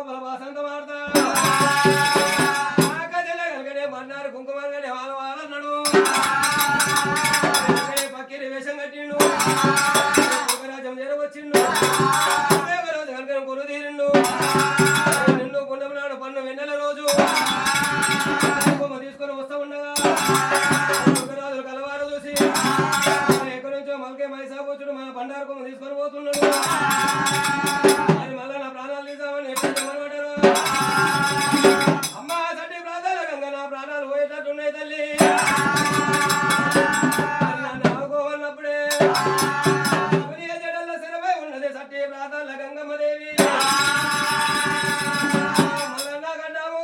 లోపల వాసంత వాడతా కనుకనే మన్నారు కుంకుమనే వాళ్ళ వాళ్ళన్నాడు పక్కిరి వేషం కట్టిండు రాజ్యం చేరవచ్చిండు రోజు కనుక కొను తీరిండు నిన్ను పుణ్యనాడు పన్ను వెన్నెల రోజు తీసుకొని వస్తూ ఉండగా రాజులు కలవారు చూసి ఎక్కడి నుంచో మల్కే మైసాబుచ్చుడు మన బండారు కొమ్మ తీసుకొని పోతున్నాడు అది మళ్ళా నా ప్రాణాలు తీసామని ఎప్పుడు మొదలుపెట్టారు అమ్మ సట్టి ప్రాణాల గంగ నా ప్రాణాలు పోయేటట్టున్నాయి తల్లి నన్ను ఆవుకోవన్నప్పుడే జడల్లో శరమై ఉన్నది సట్టి ప్రాణాల గంగమ్మ దేవి మల్లన్న గడ్డాము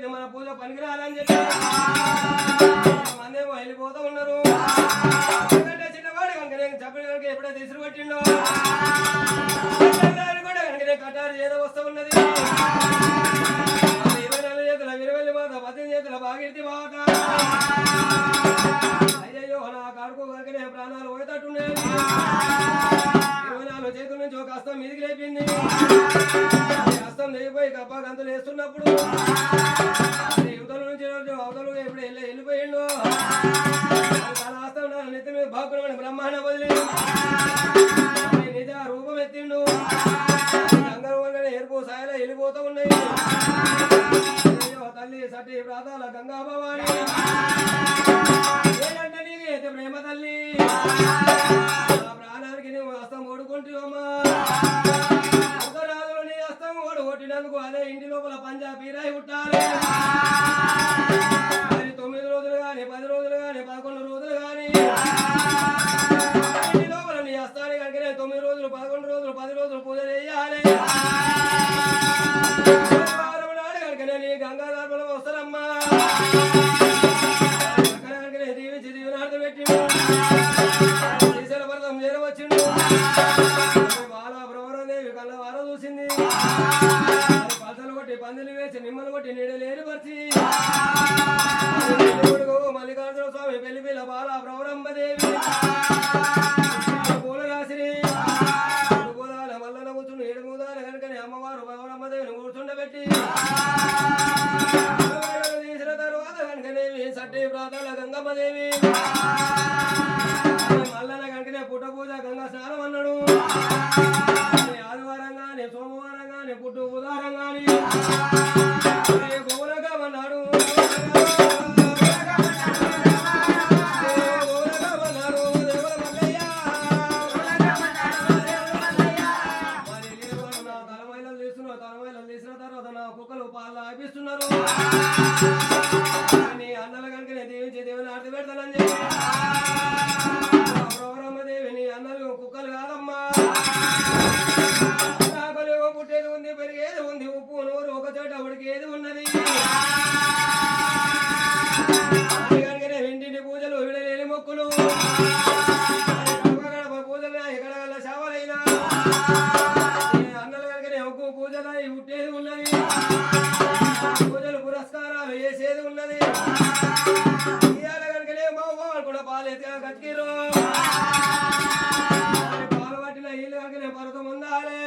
మన పూజ పనికిరాలని చెప్పి మందేమో వెళ్ళిపోతూ ఉన్నారు చిన్నవాడు కనుక నేను చెప్పిన కనుక ఎప్పుడైతే ఇసురు పట్టిండో కూడా కనుక నేను కట్టారు ఏదో వస్తూ ఉన్నది 24 చేతుల విరవెల్లి మాత 18 చేతుల బాగిర్తి మాత అయ్యయ్యో నా కాడుకు కనుక నేను ప్రాణాలు పోయేటట్టున్నాయి 24 చేతుల నుంచి ఒక హస్తం మీదికి లేపింది హస్తం లేకపోయి గప్ప గంతులు వేస్తున్నప్పుడు యువతల నుంచి అవతలు ఎప్పుడు వెళ్ళిపోయిండు తన హస్తం నెత్తి మీద బాగున్నాడు బ్రహ్మాండ వదిలి నిజ రూపం ఎత్తిండు గంగరూపంగానే ఎరుపు సాయలో వెళ్ళిపోతూ ఉన్నాయి తల్లి సటి ప్రాతాల గంగా భవాని ఏంటంటే నీకు అయితే ప్రేమ తల్లి ప్రాణానికి నువ్వు హస్తం ఓడుకుంటావమ్మా రాజులు నీ హస్తం ఓడినందుకు అదే ఇంటి లోపల పంజాబీ రాయి ఉంటారు 9 రోజులు కానీ 10 రోజులు కానీ 11 రోజులు కానీ ఇంటి లోపల నీ హస్తాన్ని కనుక 9 రోజులు 11 రోజులు 10 రోజులు పూజ చేయాలి నాడు కనుక నీ గంగాధారంలో వస్తారమ్మా అక్కడ కనుక దీవించి దీవెనార్థం పెట్టిండు శ్రీశైల పర్వతం చేరవచ్చిండు బాలా బ్రహ్మదేవి కళ్ళ వార చూసింది పలసలు కొట్టి పందులు వేసి నిమ్మలు కొట్టి నీడలు ఏరుపరిచి మల్లికార్జున స్వామి పెళ్లి పిల్ల బాలా బ్రహ్మదేవి పూల రాసిరి గోదాల మల్లన కూర్చుని 7 గోదాల కనుకనే అమ్మవారు బ్రహ్మదేవిని కూర్చుండబెట్టి తీసిన తర్వాత కనుకనేవి సట్టి ప్రాతాల గంగమ్మదేవి మల్లన కనుకనే పుట్ట పూజ గంగా స్నానం అన్నాడు ఆదివారం కానీ సోమవారం కానీ పుట్టు బుధవారం కానీ గోరగమన్నాడు తలమైలు తీసిన తర్వాత నా కుక్కలు పాలు ఆపిస్తున్నారు నీ అన్నల కనుక నేను దీవించి దేవుని ఆర్తి పెడతానని చెప్పి బ్రహ్మదేవి నీ అన్నలు కుక్కలు కాదమ్మా కాకలు పుట్టేది ఉంది పెరిగేది ఉంది ఉప్పు నూరు ఒక చోట ఉడికేది ఉన్నది కనుక ఇంటింటి పూజలు విడలేని మొక్కులు గడప పూజలు ఎక్కడ శావలైనా అన్నలు కనుక ఒక్కు పూజలు పుట్టేది ఉన్నది పూజలు పురస్కారాలు వేసేది ఉన్నది ఇవాళ కనుకనే మౌవాళ్ళు కూడా పాలెత్తిగా కచ్చిరు పాలు పట్టిన ఇల్లు కనుకనే పరతం ఉండాలి